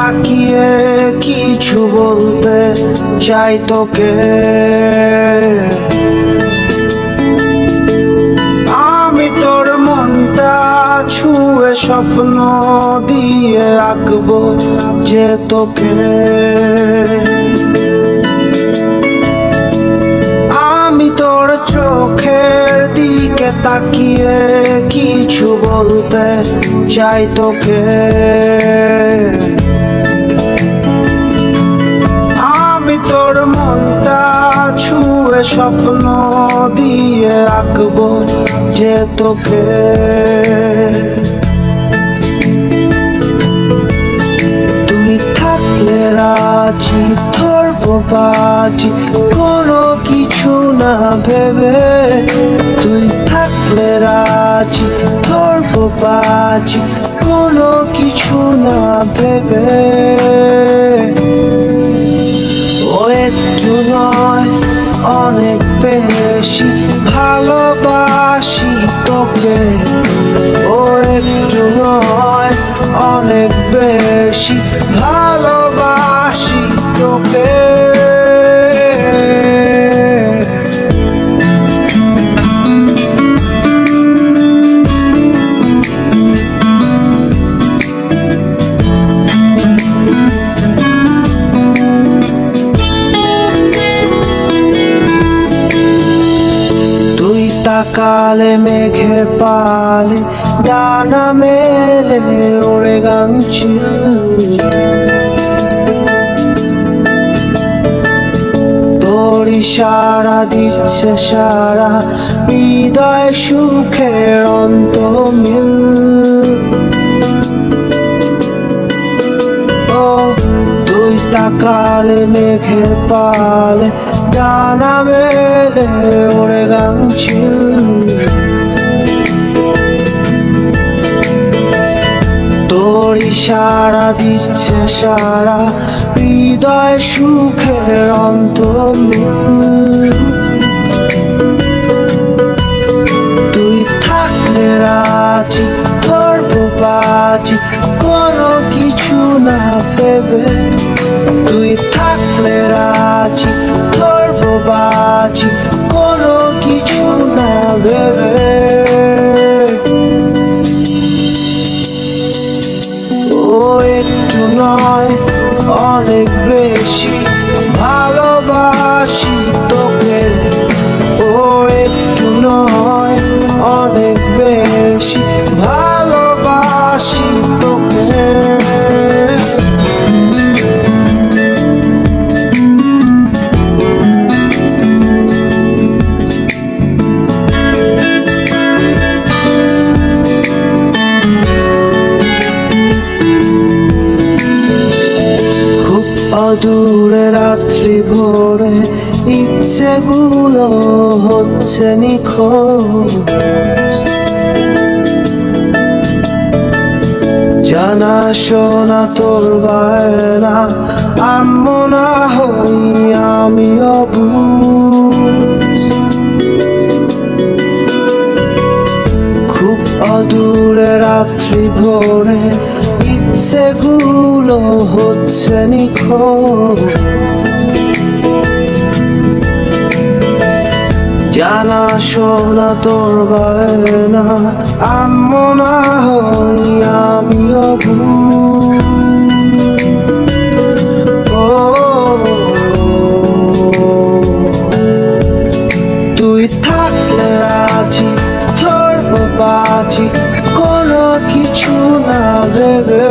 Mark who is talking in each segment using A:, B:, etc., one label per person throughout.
A: তাকিয়ে কিছু বলতে চাই তোকে। আমি তোর মনটা ছুঁয়ে স্বপ্ন দিয়ে আঁকবো যে তোকে। আমি তোর চোখের দিকে তাকিয়ে কিছু বলতে চাই তোকে। আমি তোর মনটা ছুঁয়ে স্বপ্ন দিয়ে আঁকবো যে তোকে। তুই থাকলে রাজি ধরবো বাজি কোনো কিছু না ভেবে। তুই থাকলে রাজি ধরবো বাজি কোনো কিছু না ভেবে। ও একটু নয় অনেক বেশি ভালোবাসি তোকে। ও একটু নয় অনেক বেশি ভালোবাসি তোকে। তাকালে মেঘের পালে ডানা মেলে ওড়ে গাংচিল। তোর ইশারা দিচ্ছে সারা হৃদয় সুখের অন্তমিল। ও তুই তাকালে মেঘের পালে ডানা মেলে ওড়ে গাংচিল। তোর ইশারা দিচ্ছে সারা হৃদয় সুখের অন্তমিল। তুই থাকলে রাজি ধরবো বাজি কোনো কিছু না ভেবে। তুই থাকলে রাজি ধরবো বাজি কোনো কিছু না ভেবে। ও একটু নয় অনেক বেশি ভালোবাসি তোকে। ও একটু নয় অনেক বেশি ভালোবাসি তোকে। অদূরে রাত্রি ভোরে ইচ্ছেগুলো হচ্ছে নিখোঁজ। জানা শোনা তোর বায়না আনমো না হই আমি অবুঝ। খুব অদূরে রাত্রি ভোরে ইচ্ছেগুলো হচ্ছে নিখোঁজ। জানা শোনা তোর বায়না আনমো না হই আমি অবুঝ। তুই থাকলে রাজি ধরবো বাজি কোনো কিছু না ভেবে।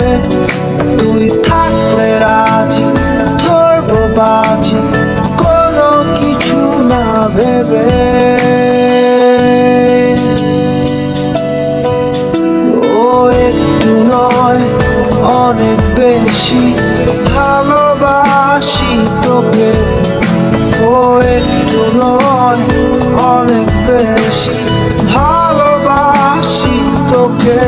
A: তুই থাকলে রাজি ধরবো বাজি কোনো কিছু না ভেবে। ও একটু নয় অনেক বেশি ভালোবাসি তোকে। ও একটু নয় অনেক বেশি ভালোবাসি তোকে।